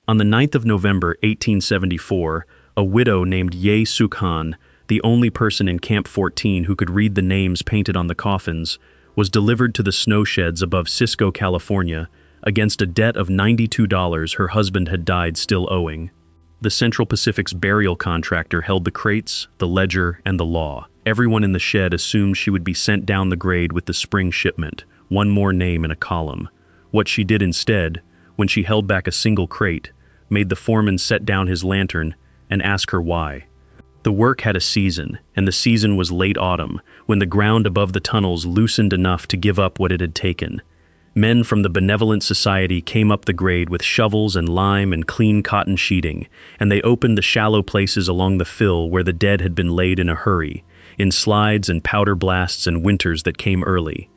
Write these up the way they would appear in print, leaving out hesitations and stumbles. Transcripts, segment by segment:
On the 9th of November 1874, a widow named Ye Suk-han, the only person in Camp 14 who could read the names painted on the coffins, was delivered to the snow sheds above Cisco, California, against a debt of $92 her husband had died still owing. The Central Pacific's burial contractor held the crates, the ledger, and the law. Everyone in the shed assumed she would be sent down the grade with the spring shipment, one more name in a column. What she did instead, when she held back a single crate, made the foreman set down his lantern and ask her why. The work had a season, and the season was late autumn, when the ground above the tunnels loosened enough to give up what it had taken. Men from the Benevolent Society came up the grade with shovels and lime and clean cotton sheeting, and they opened the shallow places along the fill where the dead had been laid in a hurry, in slides and powder blasts and winters that came early.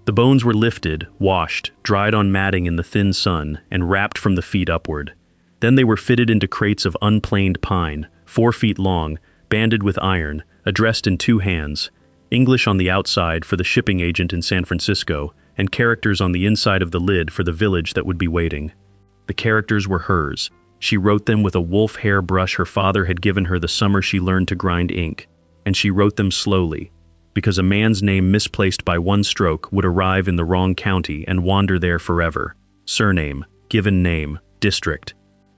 The bones were lifted, washed, dried on matting in the thin sun, and wrapped from the feet upward. Then they were fitted into crates of unplaned pine, 4 feet long, banded with iron, addressed in 2 hands, English on the outside for the shipping agent in San Francisco, and characters on the inside of the lid for the village that would be waiting. The characters were hers. She wrote them with a wolf hair brush her father had given her the summer she learned to grind ink, and she wrote them slowly, because a man's name misplaced by one stroke would arrive in the wrong county and wander there forever. Surname, given name, district.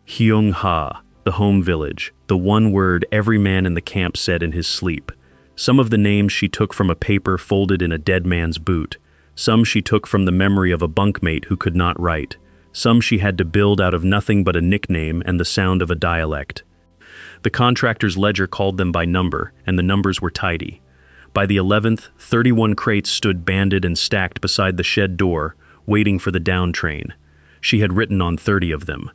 Hyung-ha, the home village, the one word every man in the camp said in his sleep. Some of the names she took from a paper folded in a dead man's boot. Some she took from the memory of a bunkmate who could not write. Some she had to build out of nothing but a nickname and the sound of a dialect. The contractor's ledger called them by number, and the numbers were tidy. By the 11th, 31 crates stood banded and stacked beside the shed door, waiting for the down train. She had written on 30 of them.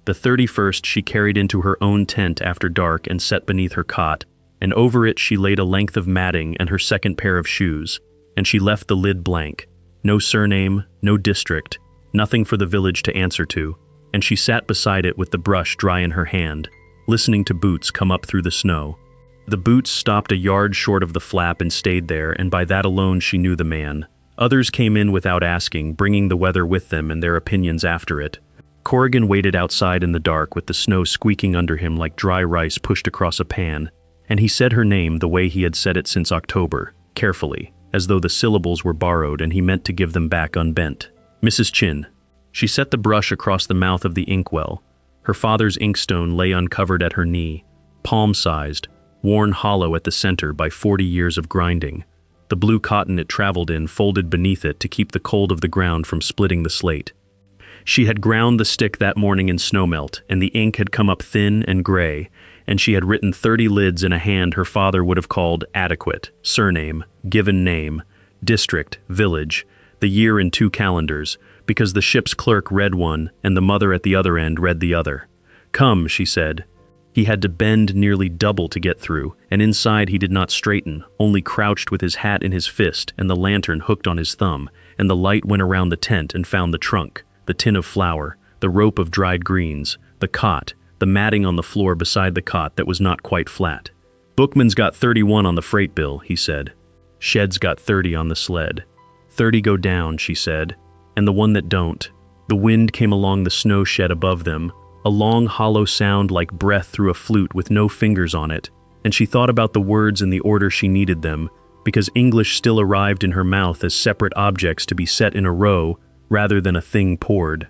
The 31st she carried into her own tent after dark and set beneath her cot, and over it she laid a length of matting and her second pair of shoes, and she left the lid blank. No surname, no district, nothing for the village to answer to, and she sat beside it with the brush dry in her hand, listening to boots come up through the snow. The boots stopped a yard short of the flap and stayed there, and by that alone she knew the man. Others came in without asking, bringing the weather with them and their opinions after it. Corrigan waited outside in the dark with the snow squeaking under him like dry rice pushed across a pan, and he said her name the way he had said it since October, carefully, as though the syllables were borrowed and he meant to give them back unbent. Mrs. Chin. She set the brush across the mouth of the inkwell. Her father's inkstone lay uncovered at her knee, palm-sized, worn hollow at the center by 40 years of grinding. The blue cotton it traveled in folded beneath it to keep the cold of the ground from splitting the slate. She had ground the stick that morning in snowmelt, and the ink had come up thin and gray, and she had written 30 lids in a hand her father would have called adequate, surname, given name, district, village, the year in 2 calendars, because the ship's clerk read one and the mother at the other end read the other. Come, she said. He had to bend nearly double to get through, and inside he did not straighten, only crouched with his hat in his fist and the lantern hooked on his thumb, and the light went around the tent and found the trunk, the tin of flour, the rope of dried greens, the cot, the matting on the floor beside the cot that was not quite flat. Bookman's got 31 on the freight bill, he said. Shed's got 30 on the sled. 30 go down, she said, and the one that don't. The wind came along the snow shed above them, a long hollow sound like breath through a flute with no fingers on it, and she thought about the words in the order she needed them, because English still arrived in her mouth as separate objects to be set in a row rather than a thing poured.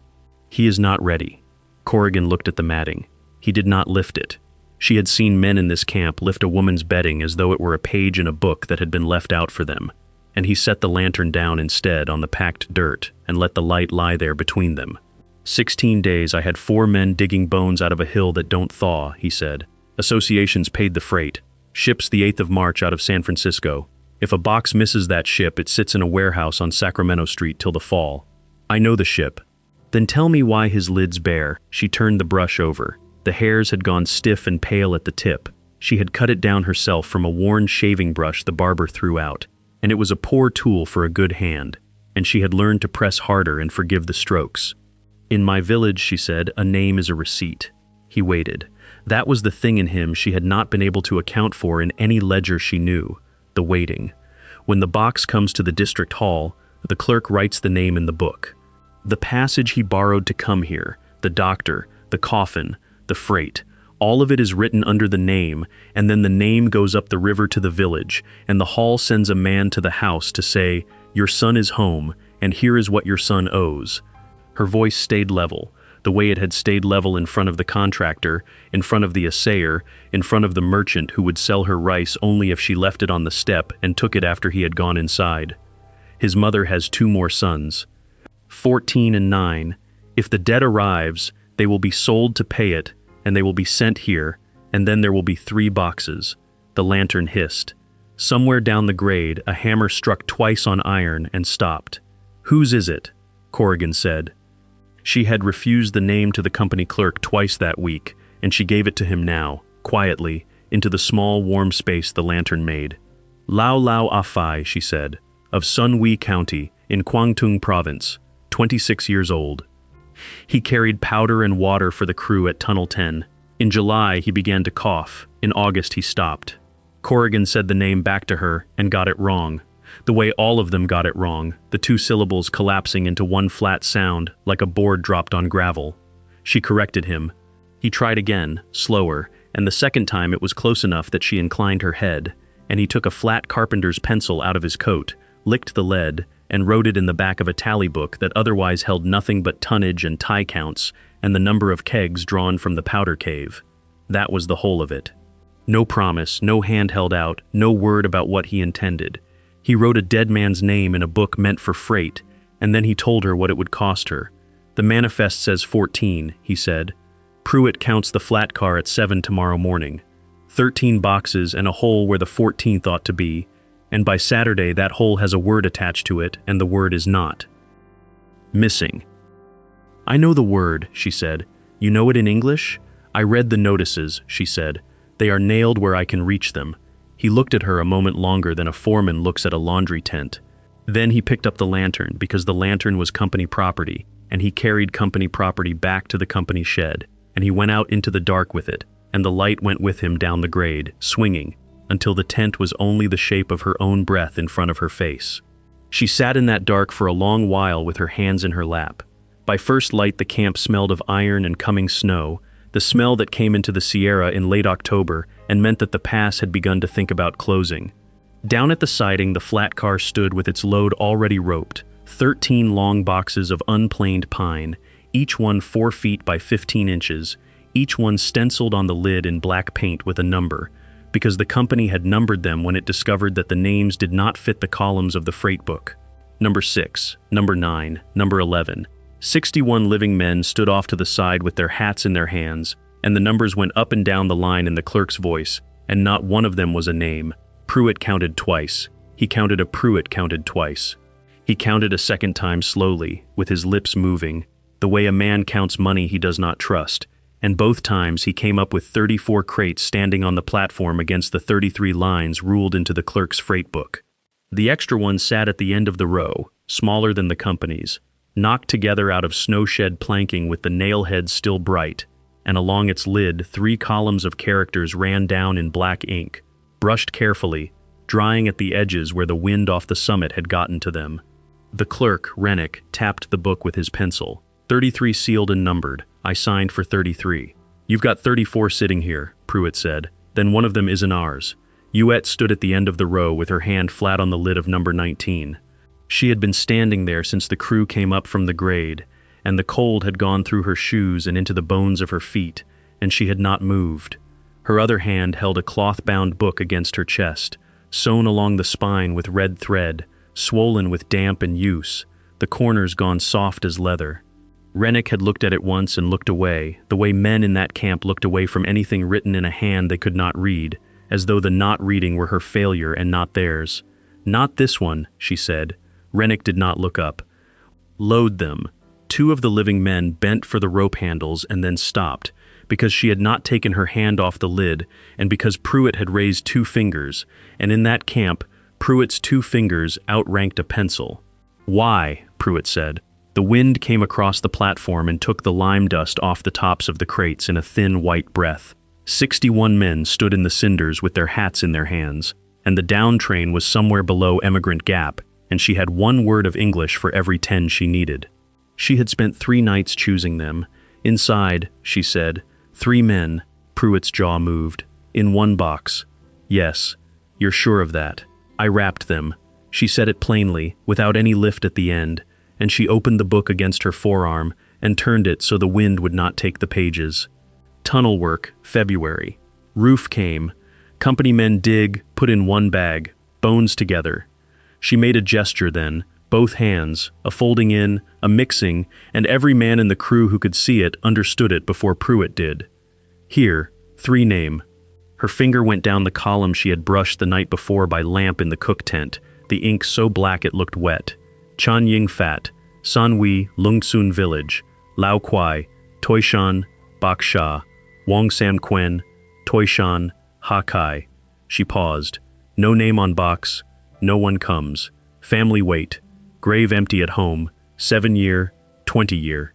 He is not ready. Corrigan looked at the matting. He did not lift it. She had seen men in this camp lift a woman's bedding as though it were a page in a book that had been left out for them, and he set the lantern down instead on the packed dirt and let the light lie there between them. 16 days I had 4 men digging bones out of a hill that don't thaw, he said. Associations paid the freight. Ships the 8th of March out of San Francisco. If a box misses that ship, it sits in a warehouse on Sacramento Street till the fall. I know the ship. Then tell me why his lid's bare. She turned the brush over. The hairs had gone stiff and pale at the tip. She had cut it down herself from a worn shaving brush the barber threw out, and it was a poor tool for a good hand, and she had learned to press harder and forgive the strokes. In my village, she said, a name is a receipt. He waited. That was the thing in him she had not been able to account for in any ledger she knew, the waiting. When the box comes to the district hall, the clerk writes the name in the book. The passage he borrowed to come here, the doctor, the coffin, the freight. All of it is written under the name, and then the name goes up the river to the village, and the hall sends a man to the house to say, 'Your son is home, and here is what your son owes.'" Her voice stayed level, the way it had stayed level in front of the contractor, in front of the assayer, in front of the merchant who would sell her rice only if she left it on the step and took it after he had gone inside. His mother has 2 more sons. 14 and 9. If the debt arrives, they will be sold to pay it, and they will be sent here, and then there will be 3 boxes. The lantern hissed. Somewhere down the grade, a hammer struck twice on iron and stopped. "Whose is it?" Corrigan said. She had refused the name to the company clerk twice that week, and she gave it to him now, quietly, into the small, warm space the lantern made. "Lao Lao Afai," she said, "of Sun Wei County, in Kwangtung Province, 26 years old." He carried powder and water for the crew at Tunnel 10. In July, he began to cough. In August, he stopped. Corrigan said the name back to her and got it wrong. The way all of them got it wrong, the 2 syllables collapsing into one flat sound, like a board dropped on gravel. She corrected him. He tried again, slower, and the second time it was close enough that she inclined her head, and he took a flat carpenter's pencil out of his coat, licked the lead, and wrote it in the back of a tally book that otherwise held nothing but tonnage and tie counts and the number of kegs drawn from the powder cave. That was the whole of it. No promise, no hand held out, no word about what he intended. He wrote a dead man's name in a book meant for freight, and then he told her what it would cost her. "The manifest says 14, he said. "Pruitt counts the flat car at 7 tomorrow morning. 13 boxes and a hole where the 14th ought to be, and by Saturday that hole has a word attached to it, and the word is not. Missing." "I know the word," she said. "You know it in English?" "I read the notices," she said. "They are nailed where I can reach them." He looked at her a moment longer than a foreman looks at a laundry tent. Then he picked up the lantern, because the lantern was company property, and he carried company property back to the company shed, and he went out into the dark with it, and the light went with him down the grade, swinging, until the tent was only the shape of her own breath in front of her face. She sat in that dark for a long while with her hands in her lap. By first light the camp smelled of iron and coming snow, the smell that came into the Sierra in late October and meant that the pass had begun to think about closing. Down at the siding the flat car stood with its load already roped, 13 long boxes of unplaned pine, each one 4 feet by 15 inches, each one stenciled on the lid in black paint with a number, because the company had numbered them when it discovered that the names did not fit the columns of the freight book. Number 6, number 9, number 11. 61 living men stood off to the side with their hats in their hands, and the numbers went up and down the line in the clerk's voice, and not one of them was a name. Pruitt counted twice. He counted a Pruitt counted twice. He counted a second time slowly, with his lips moving, the way a man counts money he does not trust, and both times he came up with 34 crates standing on the platform against the 33 lines ruled into the clerk's freight book. The extra one sat at the end of the row, smaller than the company's, knocked together out of snow-shed planking with the nail heads still bright, and along its lid 3 columns of characters ran down in black ink, brushed carefully, drying at the edges where the wind off the summit had gotten to them. The clerk, Rennick, tapped the book with his pencil. 33 sealed and numbered. I signed for 33. "You've got 34 sitting here," Pruitt said. "Then one of them isn't ours." Youette stood at the end of the row with her hand flat on the lid of number 19. She had been standing there since the crew came up from the grade, and the cold had gone through her shoes and into the bones of her feet, and she had not moved. Her other hand held a cloth-bound book against her chest, sewn along the spine with red thread, swollen with damp and use, the corners gone soft as leather. Rennick had looked at it once and looked away, the way men in that camp looked away from anything written in a hand they could not read, as though the not reading were her failure and not theirs. "Not this one," she said. Rennick did not look up. "Load them." 2 of the living men bent for the rope handles and then stopped, because she had not taken her hand off the lid, and because Pruitt had raised 2 fingers, and in that camp, Pruitt's 2 fingers outranked a pencil. "Why?" Pruitt said. The wind came across the platform and took the lime dust off the tops of the crates in a thin white breath. 61 men stood in the cinders with their hats in their hands, and the down train was somewhere below Emigrant Gap, and she had 1 word of English for every 10 she needed. She had spent 3 nights choosing them, Inside, she said, 3 men. Pruitt's jaw moved. In one box. Yes. You're sure of that? I wrapped them. She said it plainly, without any lift at the end, and she opened the book against her forearm and turned it so the wind would not take the pages. Tunnel work, February. Roof came. Company men dig, put in one bag, bones together. She made a gesture then, both hands, a folding in, a mixing, and every man in the crew who could see it understood it before Pruitt did. Here, 3 name. Her finger went down the column she had brushed the night before by lamp in the cook tent, the ink so black it looked wet. Chan Ying Fat, Sanwi, Lungsun Village, Lao Kwai, Toishan, Bak Sha, Wong Sam Quen, Toishan, Ha Kai. She paused. No name on box. No one comes. Family wait. Grave empty at home. 7 year, 20 year.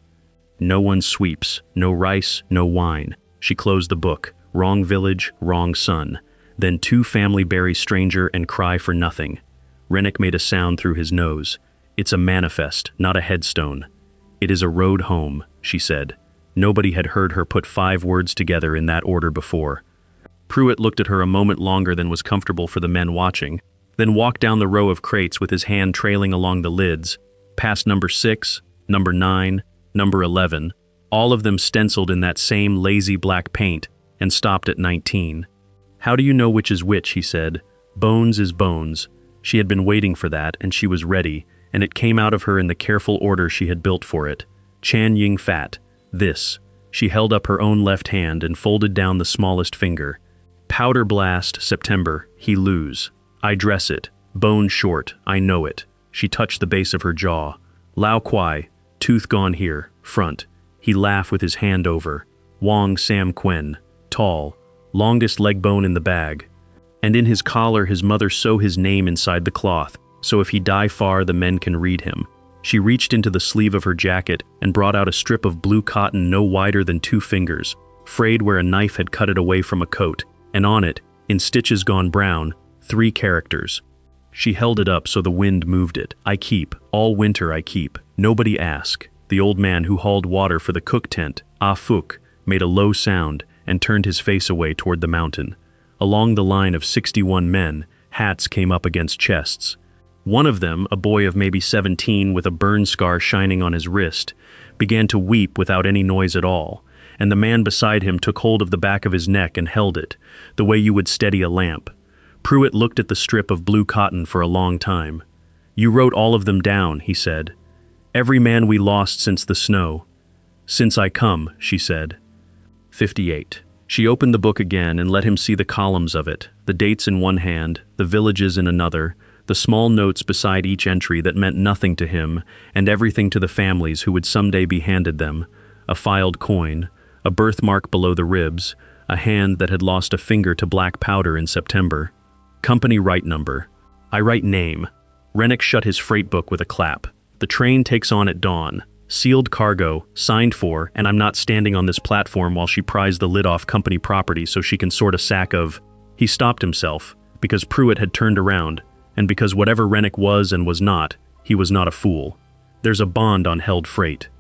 No one sweeps. No rice, no wine. She closed the book. Wrong village, wrong son. Then 2 family bury stranger and cry for nothing. Rennick made a sound through his nose. It's a manifest, not a headstone. It is a road home, she said. Nobody had heard her put 5 words together in that order before. Pruitt looked at her a moment longer than was comfortable for the men watching, then walked down the row of crates with his hand trailing along the lids, past number 6, number 9, number 11, all of them stenciled in that same lazy black paint, and stopped at 19. How do you know which is which, he said. Bones is bones. She had been waiting for that, and she was ready, and it came out of her in the careful order she had built for it. Chan Ying Fat. This. She held up her own left hand and folded down the smallest finger. Powder blast, September. He lose. I dress it. Bone short. I know it. She touched the base of her jaw. Lao Kwai. Tooth gone here. Front. He laughed with his hand over. Wong Sam Quen. Tall. Longest leg bone in the bag. And in his collar his mother sew his name inside the cloth, so if he die far the men can read him. She reached into the sleeve of her jacket and brought out a strip of blue cotton no wider than 2 fingers, frayed where a knife had cut it away from a coat, and on it, in stitches gone brown, 3 characters. She held it up so the wind moved it. I keep, all winter I keep, nobody ask. The old man who hauled water for the cook tent, Ah Fuk, made a low sound and turned his face away toward the mountain. Along the line of 61 men, hats came up against chests. One of them, a boy of maybe 17 with a burn scar shining on his wrist, began to weep without any noise at all, and the man beside him took hold of the back of his neck and held it, the way you would steady a lamp. Pruitt looked at the strip of blue cotton for a long time. You wrote all of them down, he said. Every man we lost since the snow. Since I come, she said. 58. She opened the book again and let him see the columns of it, the dates in one hand, the villages in another, the small notes beside each entry that meant nothing to him, and everything to the families who would someday be handed them, a filed coin, a birthmark below the ribs, a hand that had lost a finger to black powder in September. Company write number. I write name. Rennick shut his freight book with a clap. The train takes on at dawn. Sealed cargo, signed for, and I'm not standing on this platform while she pries the lid off company property so she can sort a sack of... He stopped himself, because Pruitt had turned around, and because whatever Rennick was and was not, he was not a fool. There's a bond on held freight.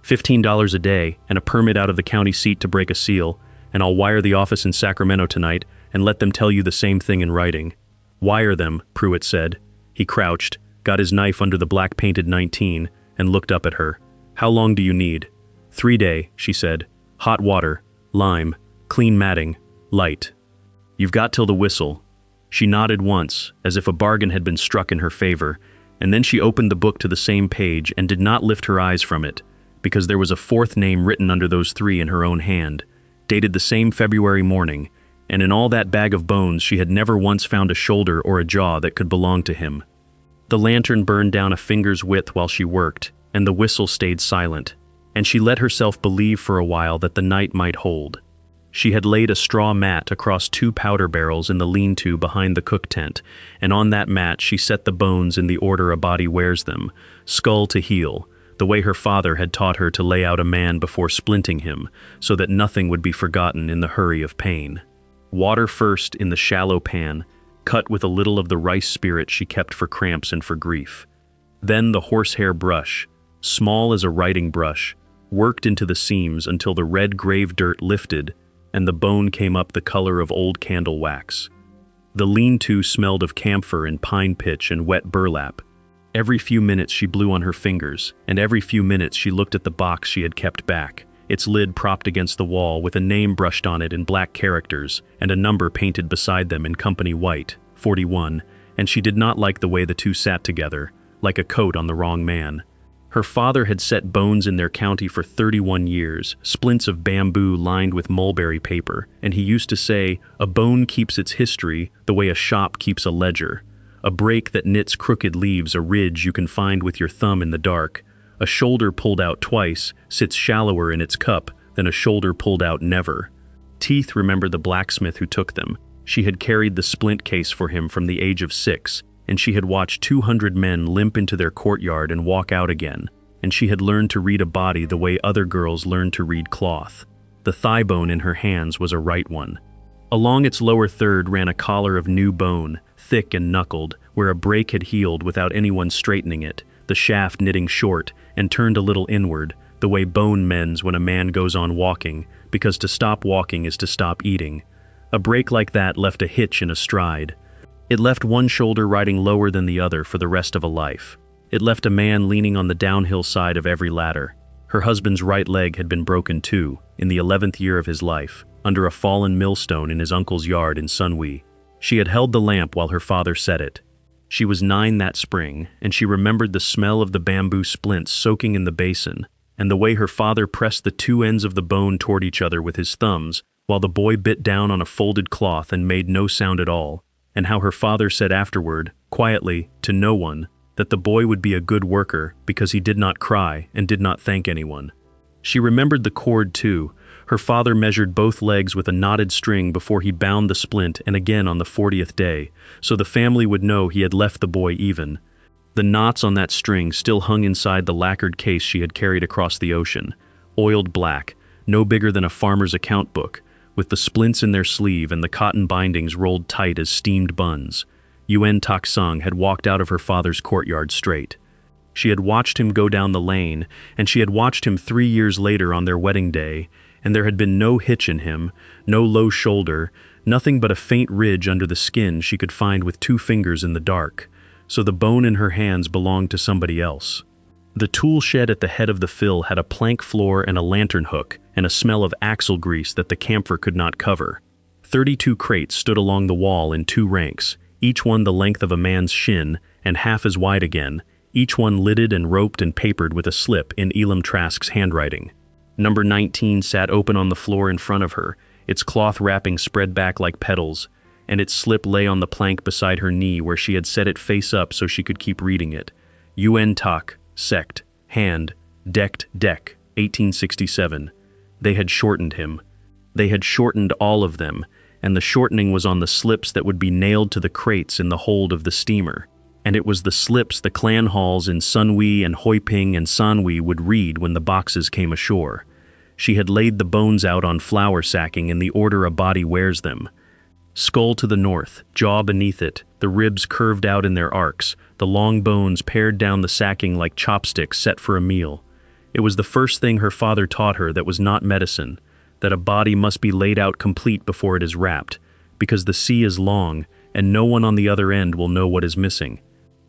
$15 a day, and a permit out of the county seat to break a seal, and I'll wire the office in Sacramento tonight and let them tell you the same thing in writing. Wire them, Pruitt said. He crouched, got his knife under the black-painted 19, and looked up at her. How long do you need? 3 day, she said. Hot water, lime, clean matting, light. You've got till the whistle. She nodded once, as if a bargain had been struck in her favor, and then she opened the book to the same page and did not lift her eyes from it, because there was a 4th name written under those 3 in her own hand, dated the same February morning, and in all that bag of bones she had never once found a shoulder or a jaw that could belong to him. The lantern burned down a finger's width while she worked, and the whistle stayed silent, and she let herself believe for a while that the night might hold. She had laid a straw mat across 2 powder barrels in the lean-to behind the cook tent, and on that mat she set the bones in the order a body wears them, skull to heel, the way her father had taught her to lay out a man before splinting him, so that nothing would be forgotten in the hurry of pain. Water first in the shallow pan, cut with a little of the rice spirit she kept for cramps and for grief. Then the horsehair brush, small as a writing brush, worked into the seams until the red grave dirt lifted and the bone came up the color of old candle wax. The lean-to smelled of camphor and pine pitch and wet burlap. Every few minutes she blew on her fingers, and every few minutes she looked at the box she had kept back, its lid propped against the wall with a name brushed on it in black characters and a number painted beside them in company white, 41, and she did not like the way the two sat together, like a coat on the wrong man. Her father had set bones in their county for 31 years, splints of bamboo lined with mulberry paper, and he used to say, "A bone keeps its history the way a shop keeps a ledger. A break that knits crooked leaves a ridge you can find with your thumb in the dark. A shoulder pulled out twice sits shallower in its cup than a shoulder pulled out never." Teeth remembered the blacksmith who took them. She had carried the splint case for him from the age of 6, and she had watched 200 men limp into their courtyard and walk out again, and she had learned to read a body the way other girls learned to read cloth. The thigh bone in her hands was a right one. Along its lower third ran a collar of new bone, thick and knuckled, where a break had healed without anyone straightening it, the shaft knitting short and turned a little inward, the way bone mends when a man goes on walking, because to stop walking is to stop eating. A break like that left a hitch in a stride. It left one shoulder riding lower than the other for the rest of a life. It left a man leaning on the downhill side of every ladder. Her husband's right leg had been broken too, in the 11th year of his life, under a fallen millstone in his uncle's yard in Sunwee. She had held the lamp while her father set it. She was 9 that spring, and she remembered the smell of the bamboo splints soaking in the basin, and the way her father pressed the two ends of the bone toward each other with his thumbs, while the boy bit down on a folded cloth and made no sound at all, and how her father said afterward, quietly, to no one, that the boy would be a good worker because he did not cry and did not thank anyone. She remembered the cord too. Her father measured both legs with a knotted string before he bound the splint, and again on the 40th day, so the family would know he had left the boy even. The knots on that string still hung inside the lacquered case she had carried across the ocean, oiled black, no bigger than a farmer's account book, with the splints in their sleeve and the cotton bindings rolled tight as steamed buns. Yuen Tak Sung had walked out of her father's courtyard straight. She had watched him go down the lane, and she had watched him 3 years later on their wedding day, and there had been no hitch in him, no low shoulder, nothing but a faint ridge under the skin she could find with 2 fingers in the dark, so the bone in her hands belonged to somebody else. The tool shed at the head of the fill had a plank floor and a lantern hook, and a smell of axle grease that the camphor could not cover. 32 crates stood along the wall in 2 ranks, each one the length of a man's shin and half as wide again, each one lidded and roped and papered with a slip in Elam Trask's handwriting. Number 19 sat open on the floor in front of her, its cloth wrapping spread back like petals, and its slip lay on the plank beside her knee where she had set it face up so she could keep reading it. Yuen Tak, sect, hand, decked, deck, 1867. They had shortened him. They had shortened all of them, and the shortening was on the slips that would be nailed to the crates in the hold of the steamer. And it was the slips the clan halls in Sunwee and Hoi Ping and Sanwee would read when the boxes came ashore. She had laid the bones out on flour sacking in the order a body wears them. Skull to the north, jaw beneath it, the ribs curved out in their arcs, the long bones pared down the sacking like chopsticks set for a meal. It was the first thing her father taught her that was not medicine, that a body must be laid out complete before it is wrapped, because the sea is long, and no one on the other end will know what is missing.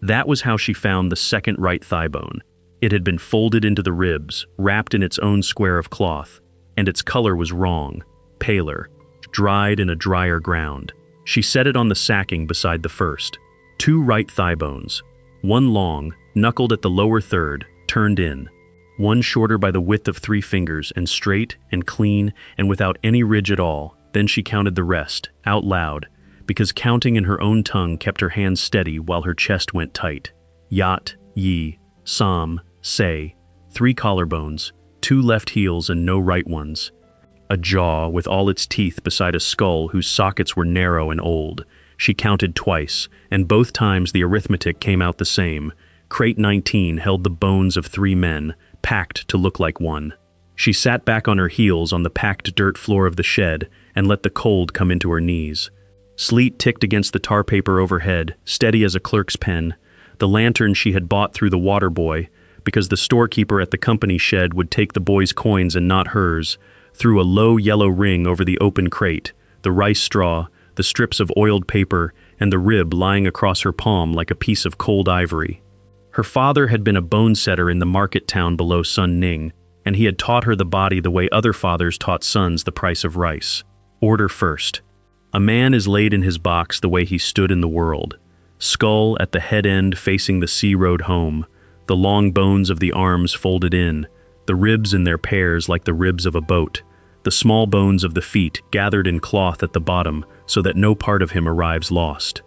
That was how she found the second right thigh bone. It had been folded into the ribs, wrapped in its own square of cloth, and its color was wrong, paler, dried in a drier ground. She set it on the sacking beside the first. 2 right thigh bones, one long, knuckled at the lower third, turned in, one shorter by the width of 3 fingers and straight and clean and without any ridge at all. Then she counted the rest, out loud, because counting in her own tongue kept her hands steady while her chest went tight. Yat, Yi, Sam, Say, 3 collarbones, 2 left heels and no right ones. A jaw with all its teeth beside a skull whose sockets were narrow and old. She counted twice, and both times the arithmetic came out the same. Crate 19 held the bones of 3 men, packed to look like one. She sat back on her heels on the packed dirt floor of the shed and let the cold come into her knees. Sleet ticked against the tar paper overhead, steady as a clerk's pen. The lantern she had bought through the water boy, because the storekeeper at the company shed would take the boy's coins and not hers, threw a low yellow ring over the open crate, the rice straw, the strips of oiled paper, and the rib lying across her palm like a piece of cold ivory. Her father had been a bone setter in the market town below Sun Ning, and he had taught her the body the way other fathers taught sons the price of rice. Order first. A man is laid in his box the way he stood in the world. Skull at the head end facing the sea road home, the long bones of the arms folded in, the ribs in their pairs like the ribs of a boat, the small bones of the feet gathered in cloth at the bottom so that no part of him arrives lost.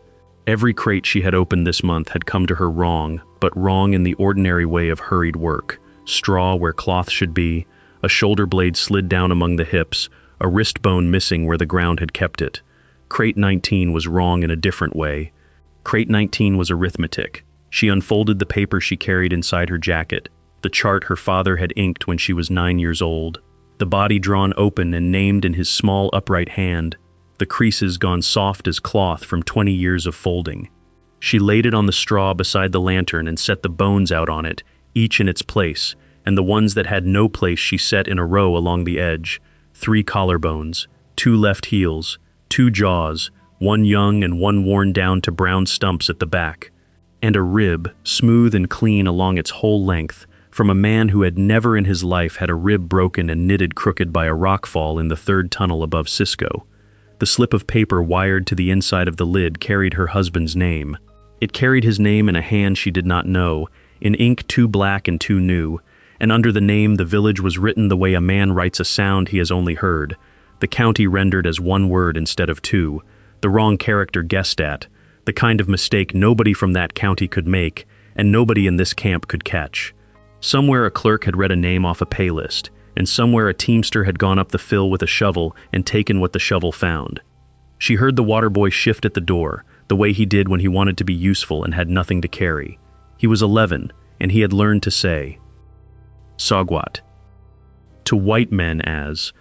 Every crate she had opened this month had come to her wrong, but wrong in the ordinary way of hurried work. Straw where cloth should be, a shoulder blade slid down among the hips, a wrist bone missing where the ground had kept it. Crate 19 was wrong in a different way. Crate 19 was arithmetic. She unfolded the paper she carried inside her jacket, the chart her father had inked when she was 9 years old, the body drawn open and named in his small upright hand, the creases gone soft as cloth from 20 years of folding. She laid it on the straw beside the lantern and set the bones out on it, each in its place, and the ones that had no place she set in a row along the edge, 3 collarbones, 2 left heels, 2 jaws, 1 young and 1 worn down to brown stumps at the back, and a rib, smooth and clean along its whole length, from a man who had never in his life had a rib broken and knitted crooked by a rockfall in the 3rd tunnel above Cisco. The slip of paper wired to the inside of the lid carried her husband's name. It carried his name in a hand she did not know, in ink too black and too new, and under the name the village was written the way a man writes a sound he has only heard, the county rendered as 1 word instead of 2, the wrong character guessed at, the kind of mistake nobody from that county could make, and nobody in this camp could catch. Somewhere a clerk had read a name off a pay list, and somewhere a teamster had gone up the fill with a shovel and taken what the shovel found. She heard the water boy shift at the door, the way he did when he wanted to be useful and had nothing to carry. He was 11, and he had learned to say, "Sogwat," to white men as,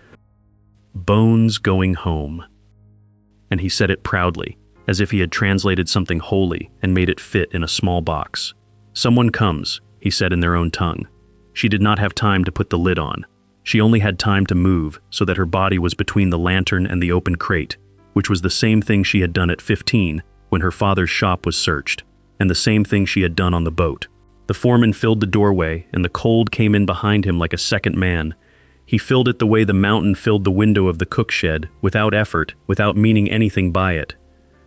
"Bones going home." And he said it proudly, as if he had translated something holy and made it fit in a small box. "Someone comes," he said in their own tongue. She did not have time to put the lid on. She only had time to move so that her body was between the lantern and the open crate, which was the same thing she had done at 15 when her father's shop was searched, and the same thing she had done on the boat. The foreman filled the doorway, and the cold came in behind him like a second man. He filled it the way the mountain filled the window of the cook shed, without effort, without meaning anything by it.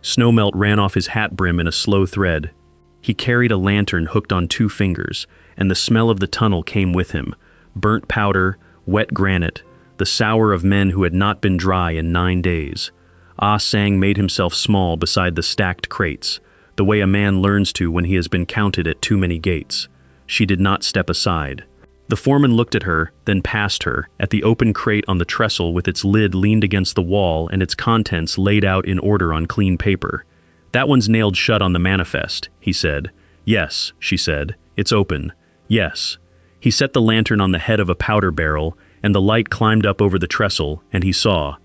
Snowmelt ran off his hat brim in a slow thread. He carried a lantern hooked on 2 fingers, and the smell of the tunnel came with him. Burnt powder, wet granite, the sour of men who had not been dry in 9 days. Ah Sang made himself small beside the stacked crates, the way a man learns to when he has been counted at too many gates. She did not step aside. The foreman looked at her, then past her, at the open crate on the trestle with its lid leaned against the wall and its contents laid out in order on clean paper. "That one's nailed shut on the manifest," he said. "Yes," she said. "It's open. Yes." He set the lantern on the head of a powder barrel, and the light climbed up over the trestle, and he saw.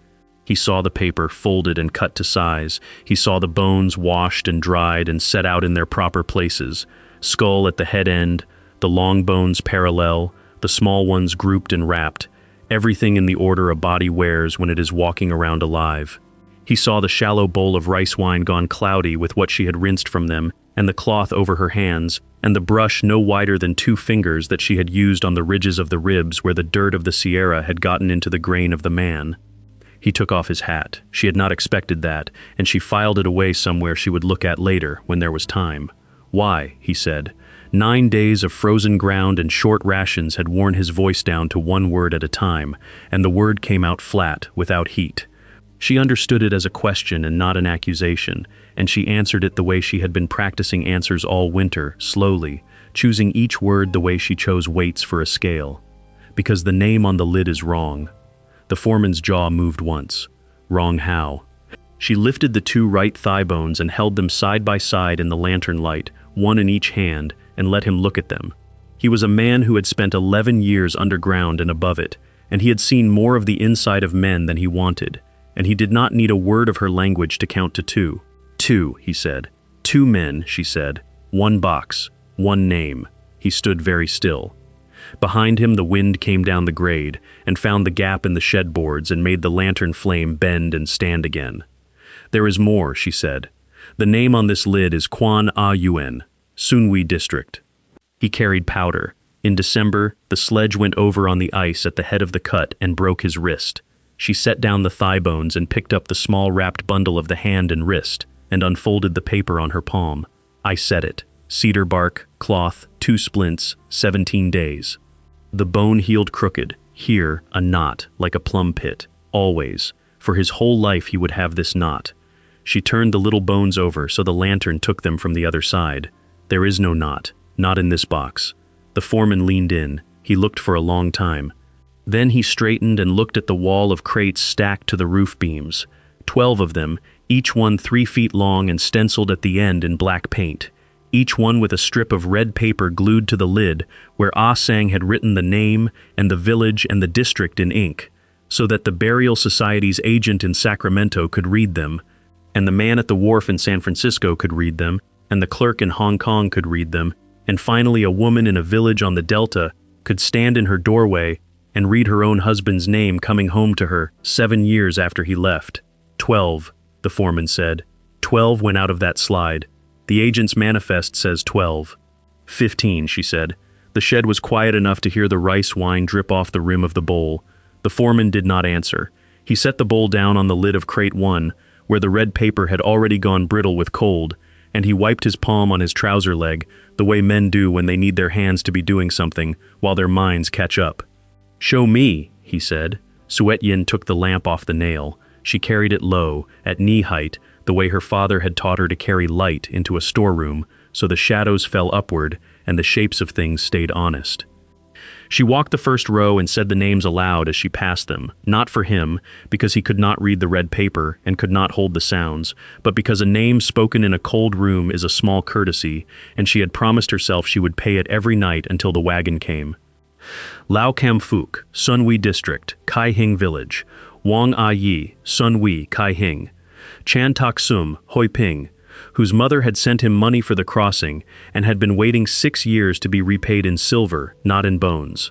He saw the paper folded and cut to size. He saw the bones washed and dried and set out in their proper places. Skull at the head end, the long bones parallel, the small ones grouped and wrapped, everything in the order a body wears when it is walking around alive. He saw the shallow bowl of rice wine gone cloudy with what she had rinsed from them, and the cloth over her hands, and the brush no wider than 2 fingers that she had used on the ridges of the ribs where the dirt of the Sierra had gotten into the grain of the man. He took off his hat. She had not expected that, and she filed it away somewhere she would look at later when there was time. "Why?" he said. 9 days of frozen ground and short rations had worn his voice down to 1 word at a time, and the word came out flat, without heat. She understood it as a question and not an accusation, and she answered it the way she had been practicing answers all winter, slowly, choosing each word the way she chose weights for a scale. "Because the name on the lid is wrong." The foreman's jaw moved once. "Wrong how?" She lifted the 2 right thigh bones and held them side by side in the lantern light, 1 in each hand, and let him look at them. He was a man who had spent 11 years underground and above it, and he had seen more of the inside of men than he wanted, and he did not need a word of her language to count to 2. "2, he said. 2 men, she said. 1 box, 1 name. He stood very still. Behind him the wind came down the grade and found the gap in the shed boards and made the lantern flame bend and stand again. "There is more," she said. "The name on this lid is Kwan Ah Yuen, Sunwi District." He carried powder. In December, the sledge went over on the ice at the head of the cut and broke his wrist. She set down the thigh bones and picked up the small wrapped bundle of the hand and wrist and unfolded the paper on her palm. "I said it. Cedar bark, cloth, 2 splints, 17 days. The bone healed crooked, here a knot, like a plum pit, always. For his whole life he would have this knot." She turned the little bones over so the lantern took them from the other side. "There is no knot, not in this box." The foreman leaned in. He looked for a long time. Then he straightened and looked at the wall of crates stacked to the roof beams. 12 of them, each one 3 feet long and stenciled at the end in black paint. Each one with a strip of red paper glued to the lid where Ah Sang had written the name and the village and the district in ink, so that the Burial Society's agent in Sacramento could read them, and the man at the wharf in San Francisco could read them, and the clerk in Hong Kong could read them, and finally a woman in a village on the Delta could stand in her doorway and read her own husband's name coming home to her 7 years after he left. 12, the foreman said. 12 went out of that slide. The agent's manifest says 12. 15, she said. The shed was quiet enough to hear the rice wine drip off the rim of the bowl. The foreman did not answer. He set the bowl down on the lid of crate 1, where the red paper had already gone brittle with cold, and he wiped his palm on his trouser leg, the way men do when they need their hands to be doing something, while their minds catch up. "Show me," he said. Suet Yin took the lamp off the nail. She carried it low, at knee height, the way her father had taught her to carry light into a storeroom, so the shadows fell upward and the shapes of things stayed honest. She walked the first row and said the names aloud as she passed them, not for him, because he could not read the red paper and could not hold the sounds, but because a name spoken in a cold room is a small courtesy, and she had promised herself she would pay it every night until the wagon came. Lao Kam Phuc, Sunwi District, Kai Hing Village. Wang Ah Yi, Sunwi, Kai Hing. Chan Tak Sum, Hoi Ping, whose mother had sent him money for the crossing and had been waiting 6 years to be repaid in silver, not in bones.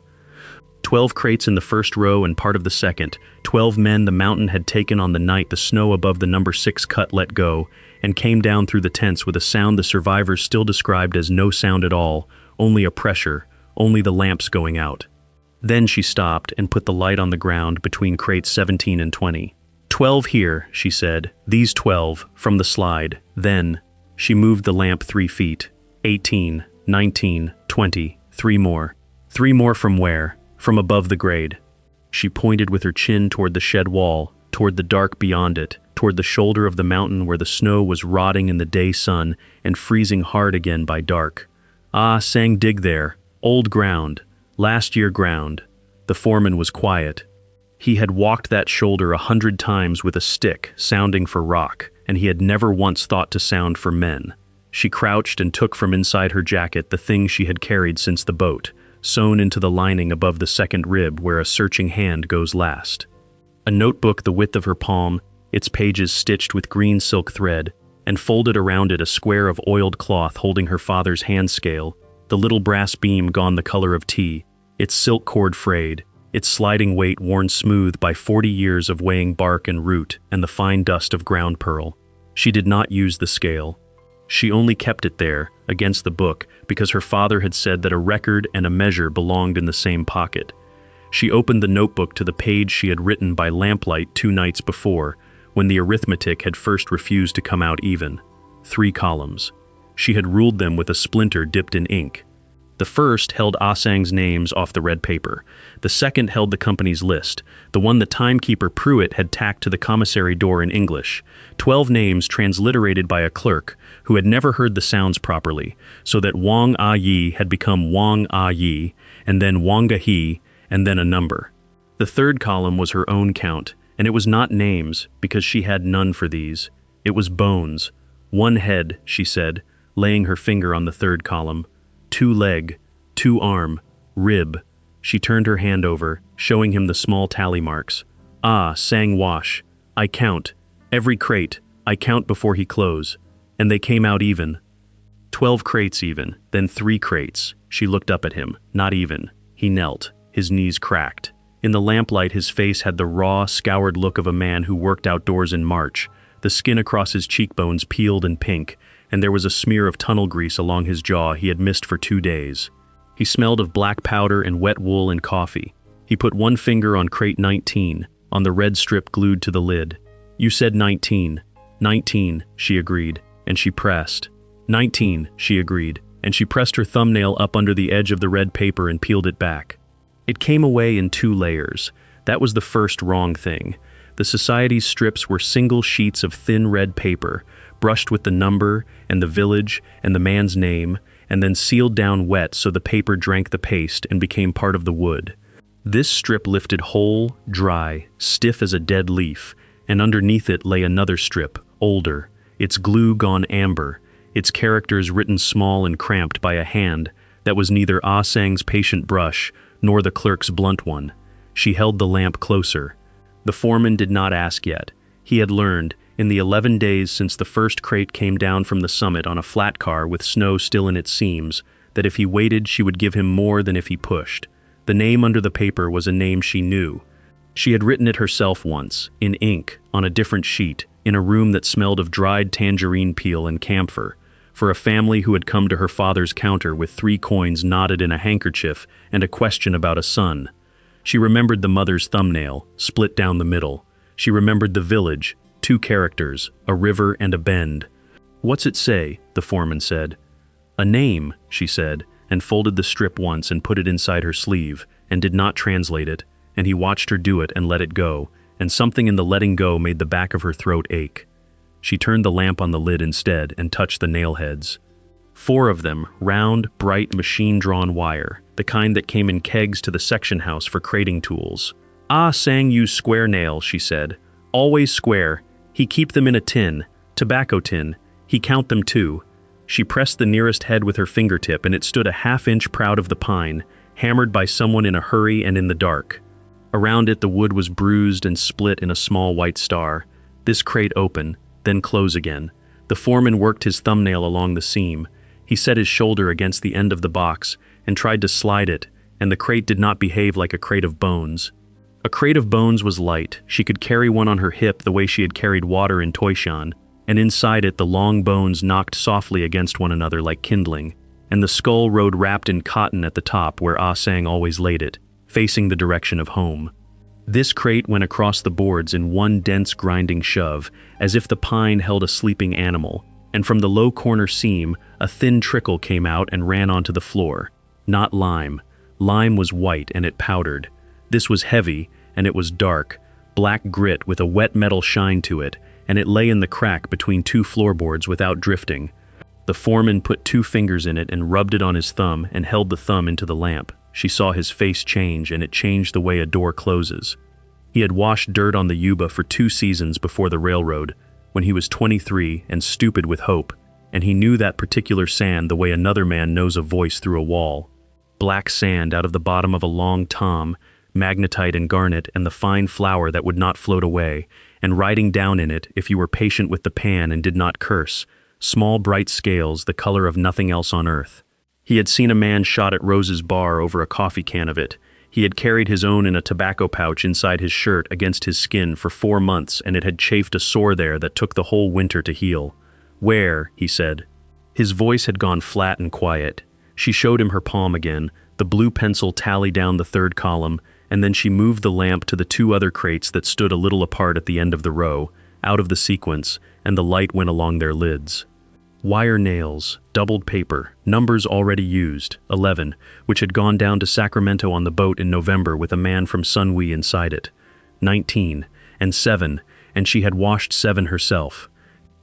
12 crates in the first row and part of the second, 12 men the mountain had taken on the night the snow above the number 6 cut let go, and came down through the tents with a sound the survivors still described as no sound at all, only a pressure, only the lamps going out. Then she stopped and put the light on the ground between crates 17 and 20. 12 here, she said, these 12, from the slide. Then, she moved the lamp 3 feet. 18, 19, 20, 3 more. 3 more from where? From above the grade. She pointed with her chin toward the shed wall, toward the dark beyond it, toward the shoulder of the mountain where the snow was rotting in the day sun and freezing hard again by dark. Ah Sang dig there, old ground, last year ground. The foreman was quiet. He had walked that shoulder 100 times with a stick, sounding for rock, and he had never once thought to sound for men. She crouched and took from inside her jacket the thing she had carried since the boat, sewn into the lining above the second rib where a searching hand goes last. A notebook the width of her palm, its pages stitched with green silk thread, and folded around it a square of oiled cloth holding her father's hand scale, the little brass beam gone the color of tea, its silk cord frayed, its sliding weight worn smooth by 40 years of weighing bark and root and the fine dust of ground pearl. She did not use the scale. She only kept it there, against the book, because her father had said that a record and a measure belonged in the same pocket. She opened the notebook to the page she had written by lamplight 2 nights before, when the arithmetic had first refused to come out even. 3 columns. She had ruled them with a splinter dipped in ink. The first held Ah Sang's names off the red paper. The second held the company's list, the one the timekeeper Pruitt had tacked to the commissary door in English. 12 names transliterated by a clerk who had never heard the sounds properly, so that Wang Ah Yi had become Wang Ah Yi, and then Wanga He, and then a number. The third column was her own count, and it was not names, because she had none for these. It was bones. 1 head, she said, laying her finger on the third column. 2 leg, 2 arm, rib. She turned her hand over, showing him the small tally marks. Ah Sang wash. I count. Every crate. I count before he close. And they came out even. 12 crates even, then 3 crates. She looked up at him. Not even. He knelt. His knees cracked. In the lamplight, his face had the raw, scoured look of a man who worked outdoors in March. The skin across his cheekbones peeled and pink, and there was a smear of tunnel grease along his jaw he had missed for 2 days. He smelled of black powder and wet wool and coffee. He put one finger on crate 19, on the red strip glued to the lid. "You said 19. 19, she agreed, and she pressed. 19, she agreed, and she pressed her thumbnail up under the edge of the red paper and peeled it back. It came away in 2 layers. That was the first wrong thing. The society's strips were single sheets of thin red paper, brushed with the number and the village and the man's name, and then sealed down wet so the paper drank the paste and became part of the wood. This strip lifted whole, dry, stiff as a dead leaf, and underneath it lay another strip, older, its glue gone amber, its characters written small and cramped by a hand that was neither Ah Sang's patient brush nor the clerk's blunt one. She held the lamp closer. The foreman did not ask yet. He had learned, in the 11 days since the first crate came down from the summit on a flat car with snow still in its seams, that if he waited she would give him more than if he pushed. The name under the paper was a name she knew. She had written it herself once, in ink, on a different sheet, in a room that smelled of dried tangerine peel and camphor, for a family who had come to her father's counter with 3 coins knotted in a handkerchief and a question about a son. She remembered the mother's thumbnail, split down the middle. She remembered the village, 2 characters, a river and a bend. "What's it say?" the foreman said. "A name," she said, and folded the strip once and put it inside her sleeve, and did not translate it, and he watched her do it and let it go, and something in the letting go made the back of her throat ache. She turned the lamp on the lid instead and touched the nail heads. 4 of them, round, bright, machine-drawn wire, the kind that came in kegs to the section house for crating tools. "Ah Sang used square nail," she said. "Always square. He keep them in a tin, tobacco tin. He count them too." She pressed the nearest head with her fingertip and it stood a half-inch proud of the pine, hammered by someone in a hurry and in the dark. Around it the wood was bruised and split in a small white star. This crate open, then close again. The foreman worked his thumbnail along the seam. He set his shoulder against the end of the box and tried to slide it, and the crate did not behave like a crate of bones. A crate of bones was light. She could carry one on her hip the way she had carried water in Toishan, and inside it the long bones knocked softly against one another like kindling, and the skull rode wrapped in cotton at the top where Ah Sang always laid it, facing the direction of home. This crate went across the boards in one dense grinding shove, as if the pine held a sleeping animal, and from the low corner seam a thin trickle came out and ran onto the floor. Not lime. Lime was white and it powdered. This was heavy, and it was dark, black grit with a wet metal shine to it, and it lay in the crack between 2 floorboards without drifting. The foreman put 2 fingers in it and rubbed it on his thumb and held the thumb into the lamp. She saw his face change, and it changed the way a door closes. He had washed dirt on the Yuba for 2 seasons before the railroad, when he was 23 and stupid with hope, and he knew that particular sand the way another man knows a voice through a wall. Black sand out of the bottom of a long tom, magnetite and garnet and the fine flour that would not float away, and riding down in it, if you were patient with the pan and did not curse, small bright scales the color of nothing else on earth. He had seen a man shot at Rose's bar over a coffee can of it. He had carried his own in a tobacco pouch inside his shirt against his skin for 4 months, and it had chafed a sore there that took the whole winter to heal. "Where?" he said. His voice had gone flat and quiet. She showed him her palm again, the blue pencil tally down the 3rd column, and then she moved the lamp to the 2 other crates that stood a little apart at the end of the row, out of the sequence, and the light went along their lids. Wire nails, doubled paper, numbers already used, 11, which had gone down to Sacramento on the boat in November with a man from Sunwee inside it. 19, and 7, and she had washed 7 herself.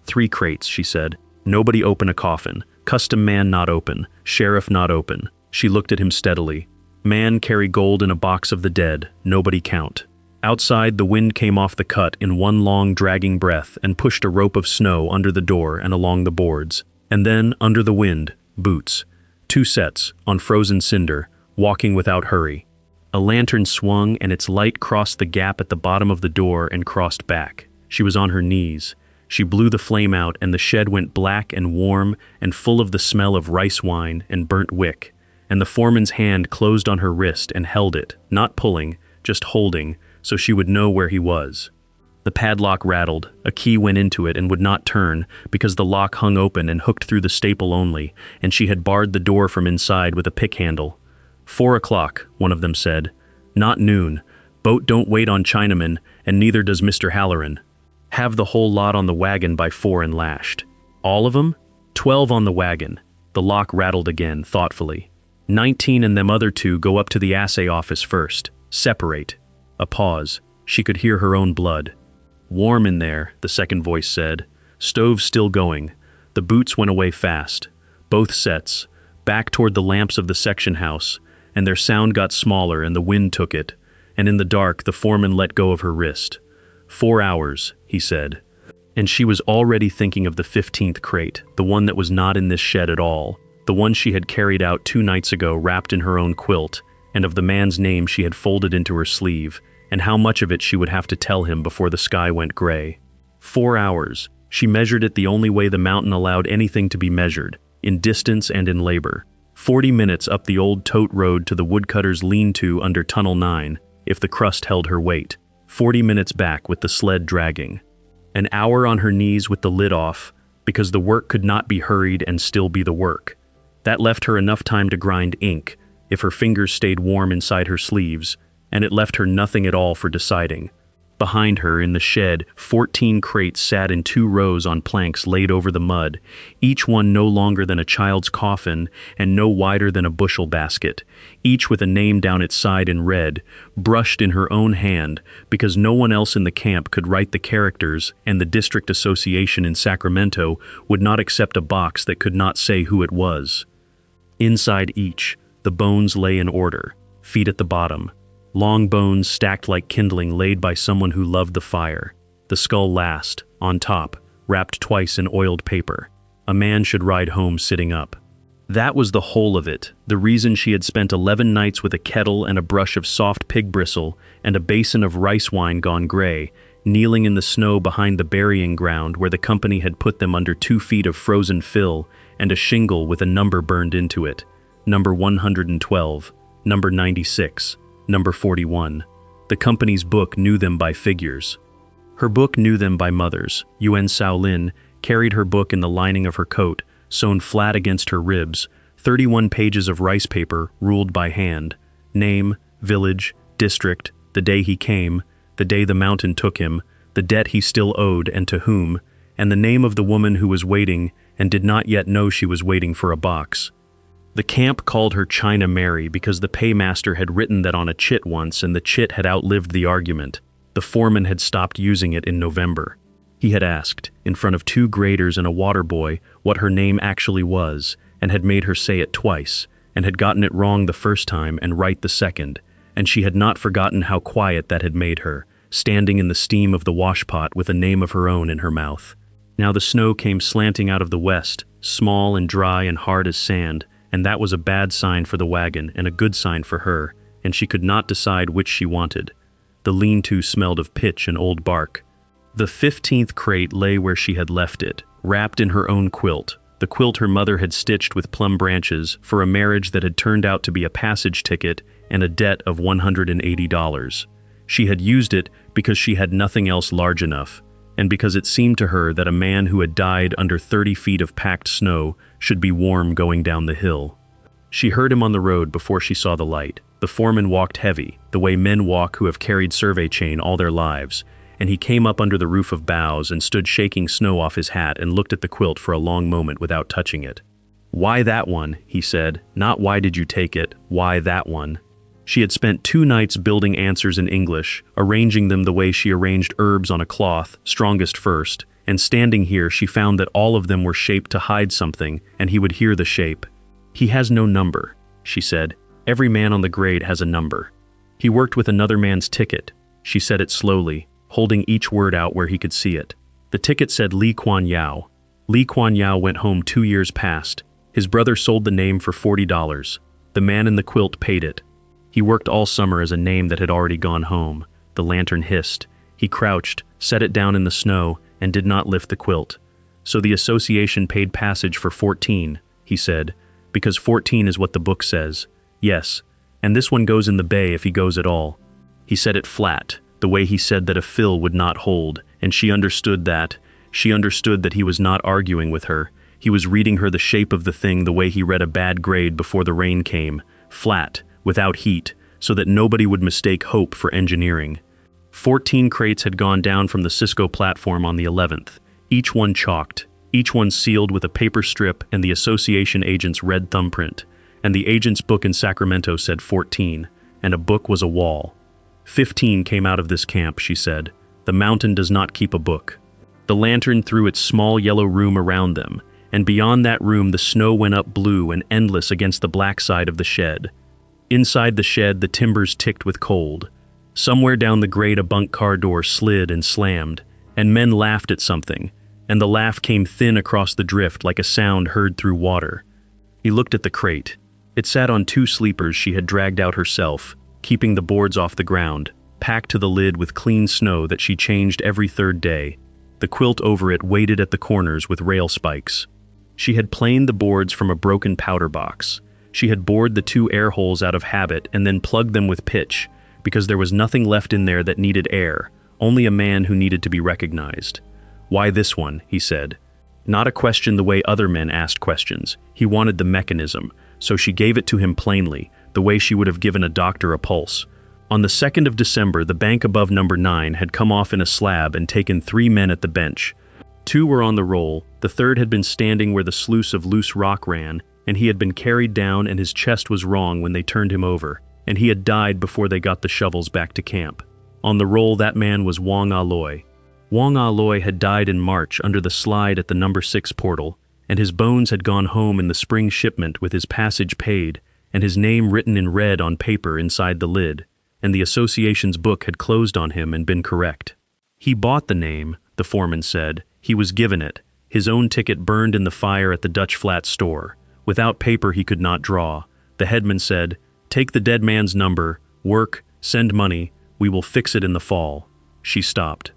3 crates, she said. Nobody open a coffin. Custom man not open. Sheriff not open. She looked at him steadily. Man carry gold in a box of the dead. Nobody count. Outside, the wind came off the cut in one long dragging breath and pushed a rope of snow under the door and along the boards. And then, under the wind, boots. 2 sets, on frozen cinder, walking without hurry. A lantern swung and its light crossed the gap at the bottom of the door and crossed back. She was on her knees. She blew the flame out, and the shed went black and warm and full of the smell of rice wine and burnt wick, and the foreman's hand closed on her wrist and held it, not pulling, just holding, so she would know where he was. The padlock rattled, a key went into it and would not turn because the lock hung open and hooked through the staple only, and she had barred the door from inside with a pick handle. 4 o'clock, one of them said. Not noon. Boat don't wait on Chinamen, and neither does Mr. Halloran. Have the whole lot on the wagon by 4 and lashed. All of 'em? 12 on the wagon. The lock rattled again, thoughtfully. 19 and them other 2 go up to the assay office first. Separate. A pause. She could hear her own blood. Warm in there, the second voice said. Stove still going. The boots went away fast. Both sets, back toward the lamps of the section house, and their sound got smaller and the wind took it, and in the dark the foreman let go of her wrist. 4 hours, he said. And she was already thinking of the 15th crate, the one that was not in this shed at all, the one she had carried out 2 nights ago wrapped in her own quilt, and of the man's name she had folded into her sleeve, and how much of it she would have to tell him before the sky went gray. 4 hours. She measured it the only way the mountain allowed anything to be measured, in distance and in labor. 40 minutes up the old tote road to the woodcutter's lean-to under Tunnel 9, if the crust held her weight. 40 minutes back with the sled dragging. An hour on her knees with the lid off, because the work could not be hurried and still be the work. That left her enough time to grind ink, if her fingers stayed warm inside her sleeves, and it left her nothing at all for deciding. Behind her, in the shed, 14 crates sat in 2 rows on planks laid over the mud, each one no longer than a child's coffin and no wider than a bushel basket, each with a name down its side in red, brushed in her own hand, because no one else in the camp could write the characters, and the district association in Sacramento would not accept a box that could not say who it was. Inside each, the bones lay in order, feet at the bottom. Long bones stacked like kindling laid by someone who loved the fire. The skull last, on top, wrapped twice in oiled paper. A man should ride home sitting up. That was the whole of it, the reason she had spent 11 nights with a kettle and a brush of soft pig bristle and a basin of rice wine gone gray, kneeling in the snow behind the burying ground where the company had put them under 2 feet of frozen fill and a shingle with a number burned into it. Number 112, number 96. Number 41. The company's book knew them by figures. Her book knew them by mothers. Yuen Shaolin carried her book in the lining of her coat, sewn flat against her ribs, 31 pages of rice paper ruled by hand. Name, village, district, the day he came, the day the mountain took him, the debt he still owed and to whom, and the name of the woman who was waiting and did not yet know she was waiting for a box. The camp called her China Mary because the paymaster had written that on a chit once and the chit had outlived the argument. The foreman had stopped using it in November. He had asked, in front of 2 graders and a water boy, what her name actually was, and had made her say it twice, and had gotten it wrong the first time and right the second, and she had not forgotten how quiet that had made her, standing in the steam of the washpot with a name of her own in her mouth. Now the snow came slanting out of the west, small and dry and hard as sand, and that was a bad sign for the wagon and a good sign for her, and she could not decide which she wanted. The lean-to smelled of pitch and old bark. The 15th crate lay where she had left it, wrapped in her own quilt, the quilt her mother had stitched with plum branches for a marriage that had turned out to be a passage ticket and a debt of $180. She had used it because she had nothing else large enough, and because it seemed to her that a man who had died under 30 feet of packed snow should be warm going down the hill. She heard him on the road before she saw the light. The foreman walked heavy, the way men walk who have carried survey chain all their lives, and he came up under the roof of boughs and stood shaking snow off his hat and looked at the quilt for a long moment without touching it. "Why that one?" he said. "Not why did you take it, why that one?" She had spent 2 nights building answers in English, arranging them the way she arranged herbs on a cloth, strongest first, and standing here she found that all of them were shaped to hide something, and he would hear the shape. "He has no number," she said. "Every man on the grade has a number. He worked with another man's ticket." She said it slowly, holding each word out where he could see it. The ticket said Li Kuan Yao. Li Kuan Yao went home 2 years past. His brother sold the name for $40. The man in the quilt paid it. He worked all summer as a name that had already gone home. The lantern hissed. He crouched, set it down in the snow, and did not lift the quilt. So the association paid passage for 14, he said, because 14 is what the book says. Yes, and this one goes in the bay if he goes at all. He said it flat, the way he said that a fill would not hold, and she understood that. She understood that he was not arguing with her. He was reading her the shape of the thing the way he read a bad grade before the rain came, flat, without heat, so that nobody would mistake hope for engineering. 14 crates had gone down from the Cisco platform on the 11th, each one chalked, each one sealed with a paper strip and the association agent's red thumbprint, and the agent's book in Sacramento said 14, and a book was a wall. 15 came out of this camp, she said. The mountain does not keep a book. The lantern threw its small yellow room around them, and beyond that room the snow went up blue and endless against the black side of the shed. Inside the shed the timbers ticked with cold. Somewhere down the grate a bunk car door slid and slammed, and men laughed at something, and the laugh came thin across the drift like a sound heard through water. He looked at the crate. It sat on 2 sleepers she had dragged out herself, keeping the boards off the ground, packed to the lid with clean snow that she changed every 3rd day. The quilt over it weighted at the corners with rail spikes. She had planed the boards from a broken powder box. She had bored the 2 air holes out of habit and then plugged them with pitch, because there was nothing left in there that needed air, only a man who needed to be recognized. Why this one, he said. Not a question the way other men asked questions. He wanted the mechanism, so she gave it to him plainly, the way she would have given a doctor a pulse. On the 2nd of December, the bank above number 9 had come off in a slab and taken 3 men at the bench. 2 were on the roll, the 3rd had been standing where the sluice of loose rock ran, and he had been carried down and his chest was wrong when they turned him over, and he had died before they got the shovels back to camp. On the roll that man was Wong Aloy. Wong Aloy had died in March under the slide at the number 6 portal, and his bones had gone home in the spring shipment with his passage paid, and his name written in red on paper inside the lid, and the association's book had closed on him and been correct. He bought the name, the foreman said. He was given it, his own ticket burned in the fire at the Dutch Flat store. Without paper he could not draw. The headman said, "Take the dead man's number, work, send money, we will fix it in the fall." She stopped.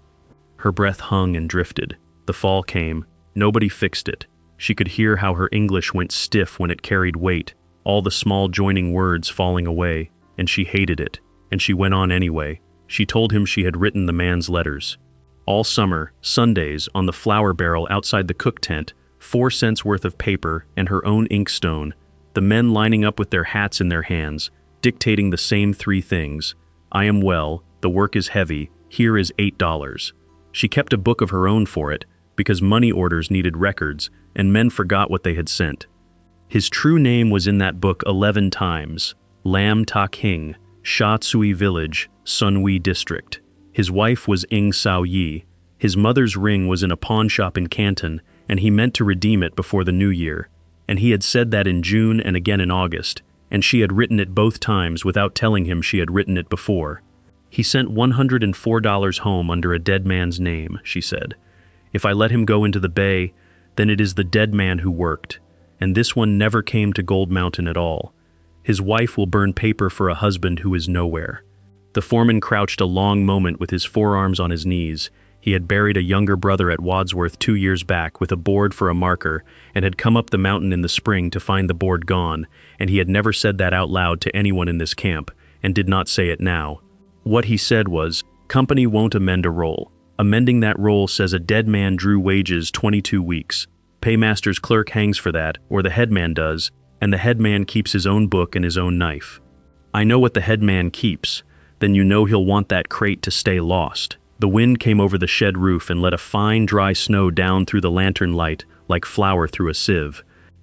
Her breath hung and drifted. The fall came. Nobody fixed it. She could hear how her English went stiff when it carried weight, all the small joining words falling away, and she hated it, and she went on anyway. She told him she had written the man's letters. All summer, Sundays, on the flour barrel outside the cook tent, 4 cents worth of paper and her own inkstone, the men lining up with their hats in their hands, dictating the same 3 things. I am well, the work is heavy, here is $8. She kept a book of her own for it, because money orders needed records, and men forgot what they had sent. His true name was in that book 11 times, Lam Tak Hing, Sha Tsui Village, Sunwee District. His wife was Ing Sao Yi. His mother's ring was in a pawn shop in Canton, and he meant to redeem it before the new year. And he had said that in June and again in August, and she had written it both times without telling him she had written it before. He sent $104 home under a dead man's name, she said. If I let him go into the bay, then it is the dead man who worked, and this one never came to Gold Mountain at all. His wife will burn paper for a husband who is nowhere. The foreman crouched a long moment with his forearms on his knees. He had buried a younger brother at Wadsworth 2 years back with a board for a marker, and had come up the mountain in the spring to find the board gone, and he had never said that out loud to anyone in this camp, and did not say it now. What he said was, "Company won't amend a roll. Amending that roll says a dead man drew wages 22 weeks. Paymaster's clerk hangs for that, or the headman does, and the headman keeps his own book and his own knife. I know what the headman keeps. Then you know he'll want that crate to stay lost." The wind came over the shed roof and let a fine, dry snow down through the lantern light like flour through a sieve.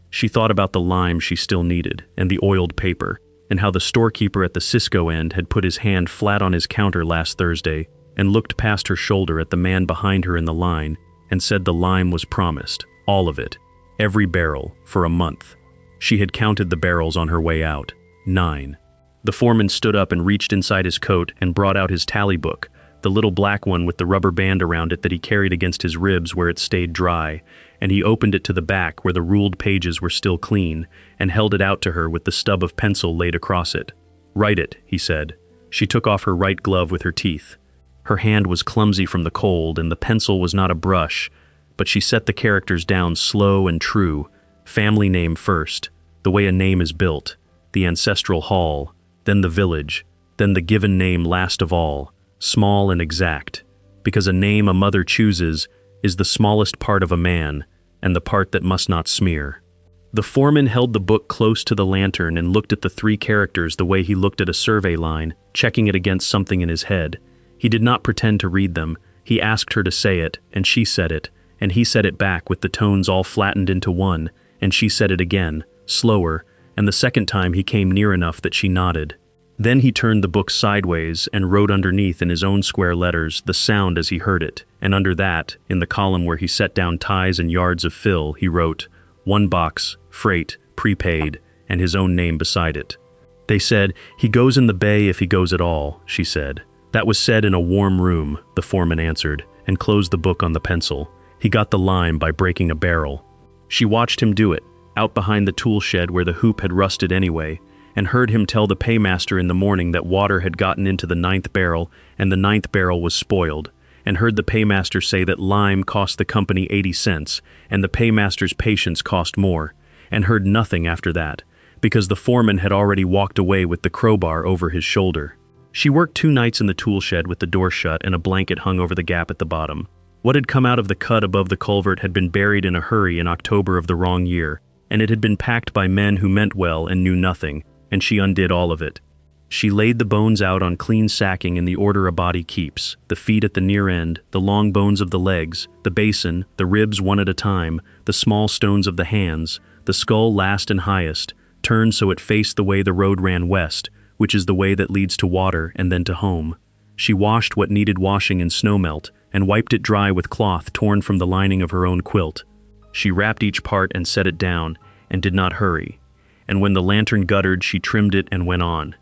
She thought about the lime she still needed, and the oiled paper, and how the storekeeper at the Cisco end had put his hand flat on his counter last Thursday and looked past her shoulder at the man behind her in the line and said the lime was promised, all of it, every barrel, for a month. She had counted the barrels on her way out, 9. The foreman stood up and reached inside his coat and brought out his tally book, the little black one with the rubber band around it that he carried against his ribs where it stayed dry, and he opened it to the back where the ruled pages were still clean, and held it out to her with the stub of pencil laid across it. "Write it," he said. She took off her right glove with her teeth. Her hand was clumsy from the cold, and the pencil was not a brush, but she set the characters down slow and true. Family name first, the way a name is built, the ancestral hall, then the village, then the given name last of all, small and exact, because a name a mother chooses is the smallest part of a man, and the part that must not smear. The foreman held the book close to the lantern and looked at the 3 characters the way he looked at a survey line, checking it against something in his head. He did not pretend to read them. He asked her to say it, and she said it, and he said it back with the tones all flattened into one, and she said it again, slower, and the second time he came near enough that she nodded. Then he turned the book sideways and wrote underneath in his own square letters the sound as he heard it, and under that, in the column where he set down ties and yards of fill, he wrote, 1 box, freight, prepaid, and his own name beside it. They said, "He goes in the bay if he goes at all," she said. That was said in a warm room, the foreman answered, and closed the book on the pencil. He got the lime by breaking a barrel. She watched him do it, out behind the tool shed where the hoop had rusted anyway, and heard him tell the paymaster in the morning that water had gotten into the 9th barrel and the 9th barrel was spoiled, and heard the paymaster say that lime cost the company 80 cents and the paymaster's patience cost more, and heard nothing after that, because the foreman had already walked away with the crowbar over his shoulder. She worked 2 nights in the tool shed with the door shut and a blanket hung over the gap at the bottom. What had come out of the cut above the culvert had been buried in a hurry in October of the wrong year, and it had been packed by men who meant well and knew nothing, and she undid all of it. She laid the bones out on clean sacking in the order a body keeps, the feet at the near end, the long bones of the legs, the basin, the ribs one at a time, the small stones of the hands, the skull last and highest, turned so it faced the way the road ran west, which is the way that leads to water and then to home. She washed what needed washing in snowmelt and wiped it dry with cloth torn from the lining of her own quilt. She wrapped each part and set it down, and did not hurry. And when the lantern guttered, she trimmed it and went on.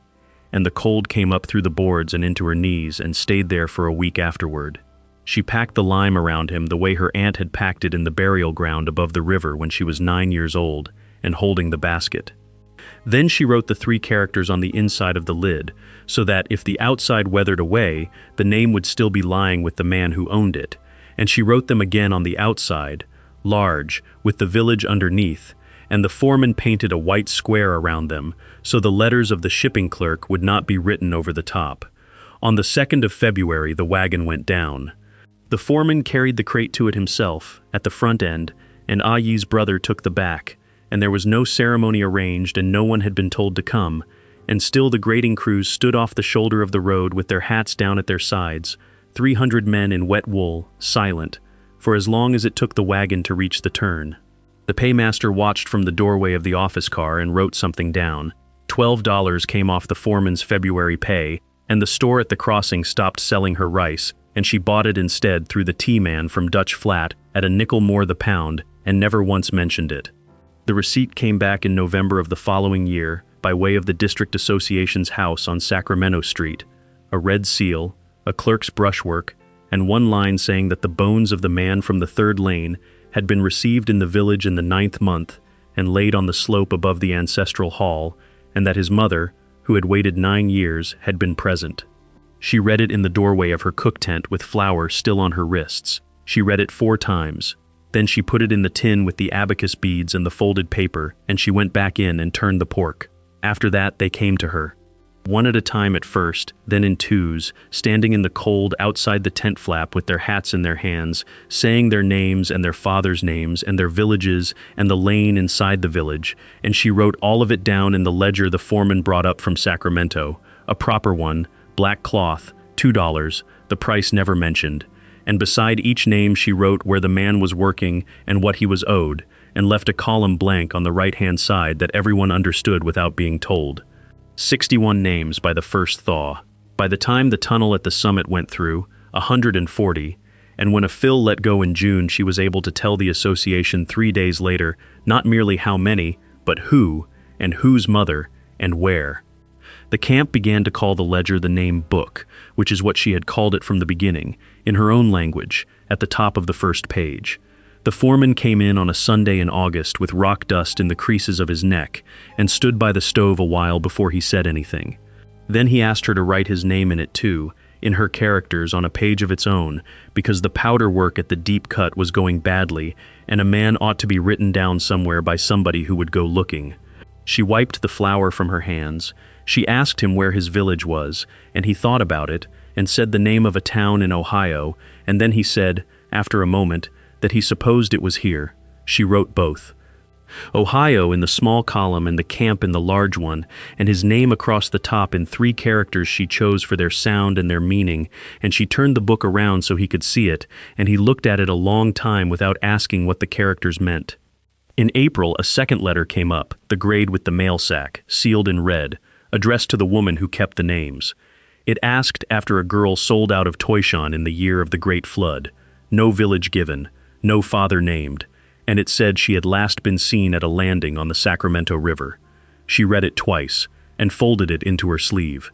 And the cold came up through the boards and into her knees and stayed there for a week afterward. She packed the lime around him the way her aunt had packed it in the burial ground above the river when she was 9 years old, and holding the basket. Then she wrote the 3 characters on the inside of the lid, so that if the outside weathered away, the name would still be lying with the man who owned it, and she wrote them again on the outside, large, with the village underneath, and the foreman painted a white square around them, so the letters of the shipping clerk would not be written over the top. On the 2nd of February, the wagon went down. The foreman carried the crate to it himself, at the front end, and Ayi's brother took the back, and there was no ceremony arranged and no one had been told to come, and still the grading crews stood off the shoulder of the road with their hats down at their sides, 300 men in wet wool, silent, for as long as it took the wagon to reach the turn. The paymaster watched from the doorway of the office car and wrote something down. $12 came off the foreman's February pay, and the store at the crossing stopped selling her rice, and she bought it instead through the tea man from Dutch Flat at a nickel more the pound, and never once mentioned it. The receipt came back in November of the following year by way of the District Association's house on Sacramento Street, a red seal, a clerk's brushwork, and one line saying that the bones of the man from the 3rd lane had been received in the village in the 9th month and laid on the slope above the ancestral hall, and that his mother, who had waited 9 years, had been present. She read it in the doorway of her cook tent with flour still on her wrists. She read it 4 times. Then she put it in the tin with the abacus beads and the folded paper, and she went back in and turned the pork. After that, they came to her. 1 at a time at first, then in 2s, standing in the cold outside the tent flap with their hats in their hands, saying their names and their fathers' names and their villages and the lane inside the village, and she wrote all of it down in the ledger the foreman brought up from Sacramento, a proper one, black cloth, $2, the price never mentioned. And beside each name she wrote where the man was working and what he was owed, and left a column blank on the right-hand side that everyone understood without being told. 61 names by the first thaw. By the time the tunnel at the summit went through, 140, and when a fill let go in June, she was able to tell the association 3 days later not merely how many, but who, and whose mother, and where. The camp began to call the ledger the name Book, which is what she had called it from the beginning, in her own language, at the top of the first page. The foreman came in on a Sunday in August with rock dust in the creases of his neck and stood by the stove a while before he said anything. Then he asked her to write his name in it too, in her characters on a page of its own, because the powder work at the deep cut was going badly, and a man ought to be written down somewhere by somebody who would go looking. She wiped the flour from her hands. She asked him where his village was, and he thought about it, and said the name of a town in Ohio, and then he said, after a moment, that he supposed it was here. She wrote both. Ohio in the small column and the camp in the large one, and his name across the top in 3 characters she chose for their sound and their meaning, and she turned the book around so he could see it, and he looked at it a long time without asking what the characters meant. In April, a second letter came up, the grade with the mail sack, sealed in red, addressed to the woman who kept the names. It asked after a girl sold out of Toyshan in the year of the Great Flood. No village given, no father named, and it said she had last been seen at a landing on the Sacramento River. She read it twice, and folded it into her sleeve.